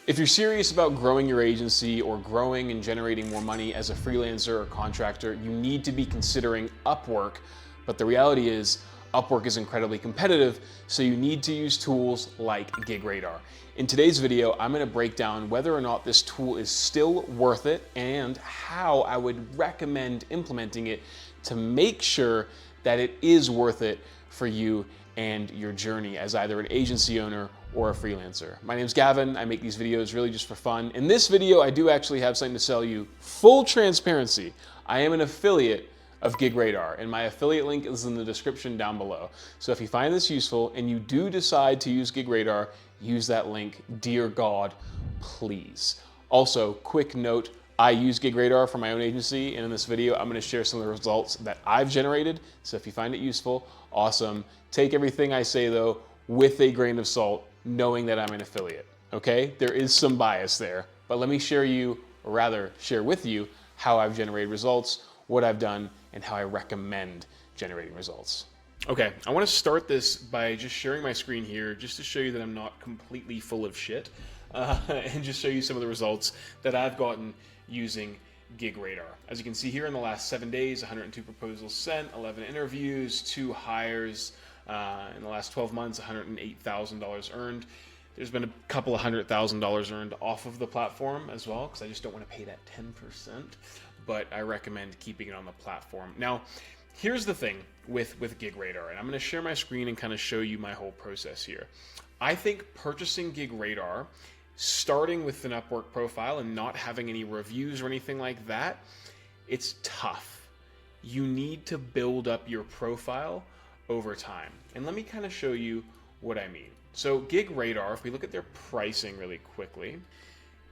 If you're serious about growing your agency or growing and generating more money as a freelancer or contractor, you need to be considering Upwork. But the reality is, Upwork is incredibly competitive, so you need to use tools like GigRadar. In today's video, I'm going to break down whether or not this tool is still worth it and how I would recommend implementing it to make sure that it is worth it for you and your journey as either an agency owner or a freelancer. My name's Gavin. I make these videos really just for fun. In this video, I do actually have something to sell you. Full transparency. I am an affiliate of GigRadar, and my affiliate link is in the description down below. So if you find this useful and you do decide to use GigRadar, use that link. Dear God, please. Also, quick note, I use GigRadar for my own agency, and in this video, I'm gonna share some of the results that I've generated. So if you find it useful, awesome. Take everything I say though with a grain of salt, knowing that I'm an affiliate, okay? There is some bias there, but let me share with you how I've generated results, what I've done, and how I recommend generating results. Okay, I wanna start this by just sharing my screen here, just to show you that I'm not completely full of shit, and just show you some of the results that I've gotten using GigRadar. As you can see here, in the last 7 days, 102 proposals sent, 11 interviews, 2 hires. In the last 12 months, $108,000 earned. There's been a couple of $100,000 earned off of the platform as well, because I just don't want to pay that 10%, but I recommend keeping it on the platform. Now, here's the thing with GigRadar, and I'm going to share my screen and kind of show you my whole process here. I think purchasing GigRadar, starting with an Upwork profile and not having any reviews or anything like that, it's tough. You need to build up your profile over time. And let me kind of show you what I mean. So GigRadar, if we look at their pricing really quickly,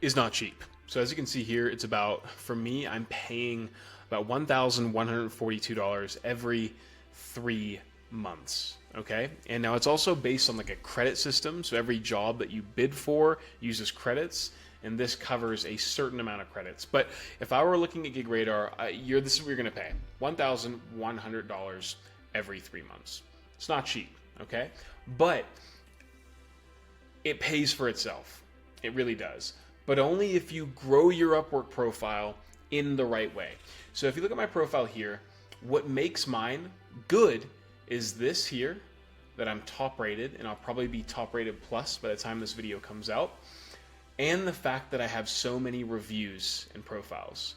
is not cheap. So as you can see here, it's about, for me, I'm paying about $1,142 every 3 months. Okay. And now it's also based on like a credit system. So every job that you bid for uses credits, and this covers a certain amount of credits. But if I were looking at GigRadar, this is what you're going to pay: $1,100 every 3 months. It's not cheap, okay? But it pays for itself. It really does. But only if you grow your Upwork profile in the right way. So if you look at my profile here, what makes mine good is this here, that I'm top rated, and I'll probably be top rated plus by the time this video comes out, and the fact that I have so many reviews and profiles.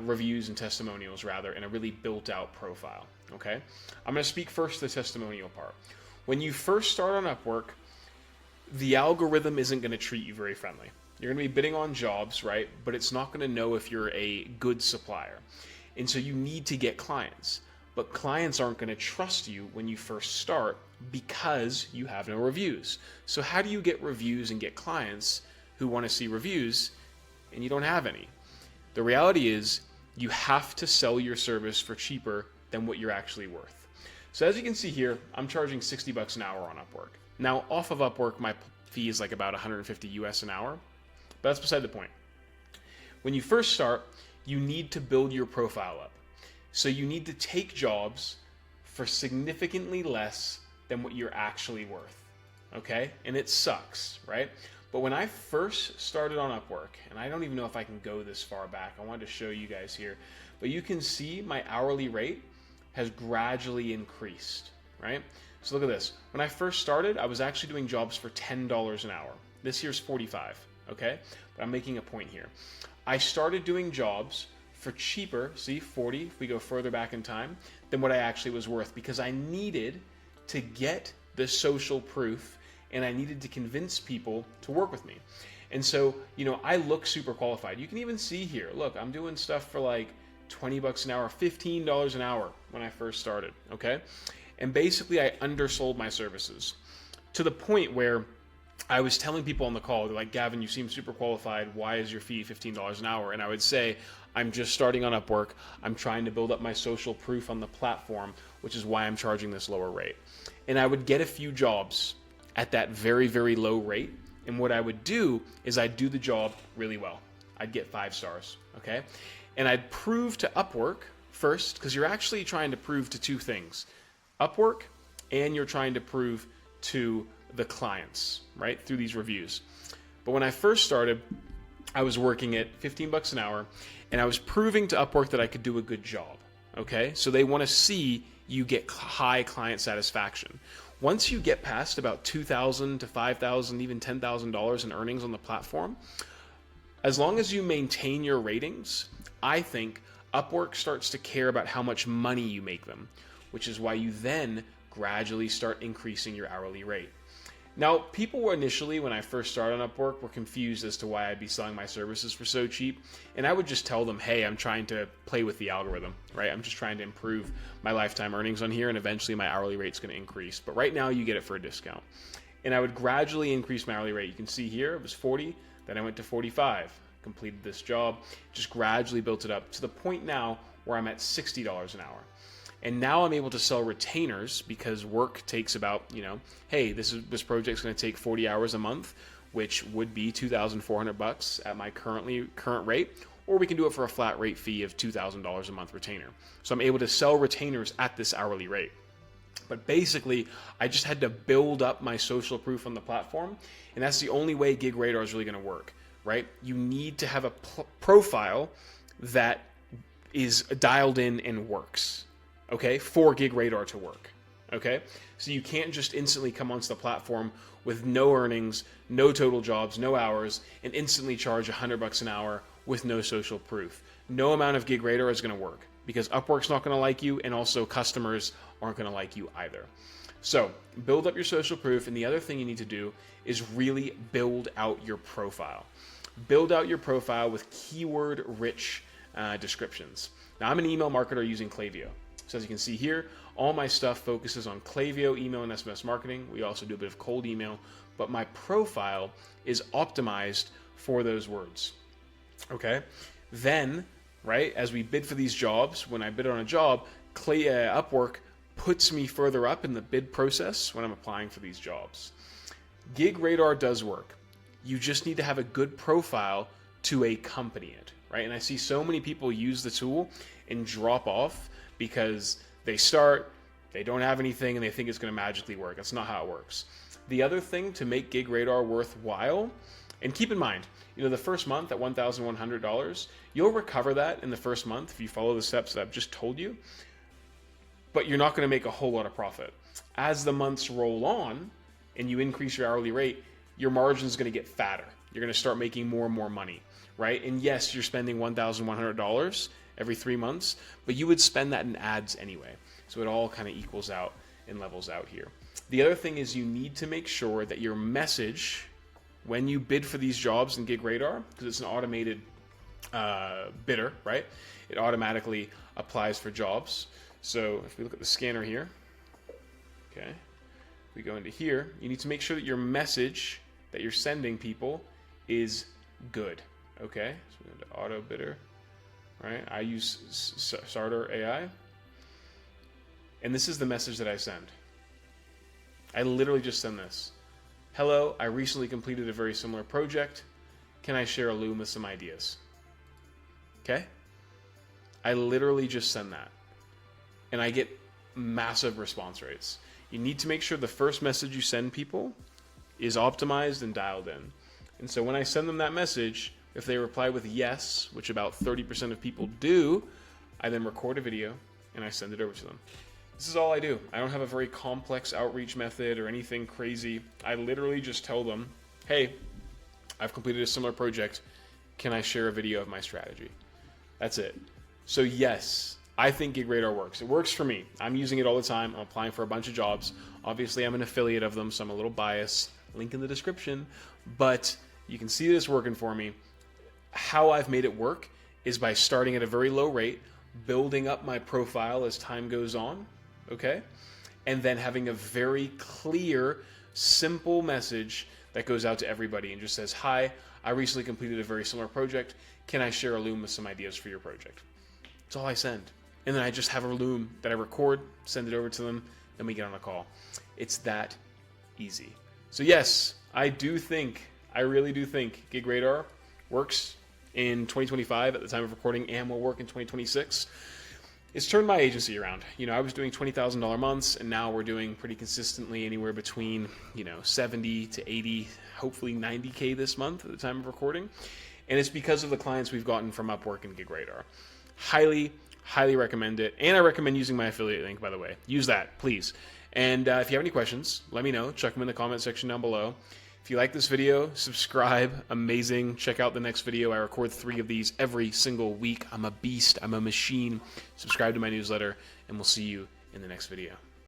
Reviews and testimonials rather, in a really built out profile, okay? I'm gonna speak first to the testimonial part. When you first start on Upwork, the algorithm isn't gonna treat you very friendly. You're gonna be bidding on jobs, right? But it's not gonna know if you're a good supplier. And so you need to get clients. But clients aren't gonna trust you when you first start because you have no reviews. So how do you get reviews and get clients who wanna see reviews and you don't have any? The reality is you have to sell your service for cheaper than what you're actually worth. So as you can see here, I'm charging 60 bucks an hour on Upwork. Now off of Upwork, my fee is like about 150 US an hour, but that's beside the point. When you first start, you need to build your profile up. So you need to take jobs for significantly less than what you're actually worth, okay? And it sucks, right? But when I first started on Upwork, and I don't even know if I can go this far back, I wanted to show you guys here, but you can see my hourly rate has gradually increased, right? So look at this. When I first started, I was actually doing jobs for $10 an hour. This year's 45, okay? But I'm making a point here. I started doing jobs for cheaper, see, 40, if we go further back in time, than what I actually was worth, because I needed to get the social proof and I needed to convince people to work with me. And so, you know, I look super qualified. You can even see here, look, I'm doing stuff for like 20 bucks an hour, $15 an hour when I first started, okay? And basically I undersold my services to the point where I was telling people on the call, they're like, Gavin, you seem super qualified. Why is your fee $15 an hour? And I would say, I'm just starting on Upwork. I'm trying to build up my social proof on the platform, which is why I'm charging this lower rate. And I would get a few jobs at that very, very low rate. And what I would do is I'd do the job really well. I'd get 5 stars, okay? And I'd prove to Upwork first, because you're actually trying to prove to 2 things: Upwork, and you're trying to prove to the clients, right, through these reviews. But when I first started, I was working at 15 bucks an hour, and I was proving to Upwork that I could do a good job. Okay, so they want to see you get high client satisfaction. Once you get past about $2,000 to $5,000, even $10,000 in earnings on the platform, as long as you maintain your ratings, I think Upwork starts to care about how much money you make them, which is why you then gradually start increasing your hourly rate. Now, people were initially, when I first started on Upwork, were confused as to why I'd be selling my services for so cheap. And I would just tell them, hey, I'm trying to play with the algorithm, right? I'm just trying to improve my lifetime earnings on here, and eventually my hourly rate's going to increase. But right now, you get it for a discount. And I would gradually increase my hourly rate. You can see here, it was 40, then I went to 45, completed this job, just gradually built it up to the point now where I'm at $60 an hour. And now I'm able to sell retainers because work takes about, hey, this project's going to take 40 hours a month, which would be $2,400 at my current rate, or we can do it for a flat rate fee of $2,000 a month retainer. So I'm able to sell retainers at this hourly rate. But basically, I just had to build up my social proof on the platform, and that's the only way Gig Radar is really going to work, right? You need to have a profile that is dialed in and works. Okay, for Gig Radar to work. Okay, so you can't just instantly come onto the platform with no earnings, no total jobs, no hours, and instantly charge $100 an hour with no social proof. No amount of Gig Radar is going to work because Upwork's not going to like you, and also customers aren't going to like you either. So build up your social proof, and the other thing you need to do is really build out your profile. Build out your profile with keyword-rich descriptions. Now, I'm an email marketer using Klaviyo. So as you can see here, all my stuff focuses on Klaviyo, email, and SMS marketing. We also do a bit of cold email, but my profile is optimized for those words. Okay? Then, right, as we bid for these jobs, when I bid on a job, Upwork puts me further up in the bid process when I'm applying for these jobs. Gig Radar does work. You just need to have a good profile to accompany it, right? And I see so many people use the tool and drop off because they start, they don't have anything, and they think it's going to magically work. That's not how it works. The other thing to make Gig Radar worthwhile, and keep in mind, the first month at $1,100, you'll recover that in the first month if you follow the steps that I've just told you, but you're not going to make a whole lot of profit. As the months roll on and you increase your hourly rate, your margin is going to get fatter. You're going to start making more and more money, right? And yes, you're spending $1,100 every 3 months, but you would spend that in ads anyway. So it all kind of equals out and levels out here. The other thing is you need to make sure that your message, when you bid for these jobs in Gig Radar, because it's an automated bidder, right? It automatically applies for jobs. So if we look at the scanner here, okay, we go into here, you need to make sure that your message that you're sending people is good, okay? So we go into auto bidder. Right? I use Starter AI, and this is the message that I send. I literally just send this. Hello, I recently completed a very similar project. Can I share a loom with some ideas? Okay? I literally just send that, and I get massive response rates. You need to make sure the first message you send people is optimized and dialed in. And so when I send them that message, if they reply with yes, which about 30% of people do, I then record a video and I send it over to them. This is all I do. I don't have a very complex outreach method or anything crazy. I literally just tell them, hey, I've completed a similar project. Can I share a video of my strategy? That's it. So yes, I think Gig Radar works. It works for me. I'm using it all the time. I'm applying for a bunch of jobs. Obviously, I'm an affiliate of them, so I'm a little biased. Link in the description. But you can see this working for me. How I've made it work is by starting at a very low rate, building up my profile as time goes on, okay? And then having a very clear, simple message that goes out to everybody and just says, hi, I recently completed a very similar project. Can I share a loom with some ideas for your project? That's all I send. And then I just have a loom that I record, send it over to them, and we get on a call. It's that easy. So yes, I really do think Gig Radar works in 2025 at the time of recording, and will work in 2026. it's turned my agency around. You know, I was doing $20,000 months, and now we're doing pretty consistently anywhere between, 70 to 80, hopefully 90K this month at the time of recording. And it's because of the clients we've gotten from Upwork and GigRadar. Highly recommend it. And I recommend using my affiliate link, by the way. Use that, please. And if you have any questions, let me know. Chuck them in the comment section down below. If you like this video, subscribe. Amazing. Check out the next video. I record 3 of these every single week. I'm a beast. I'm a machine. Subscribe to my newsletter, and we'll see you in the next video.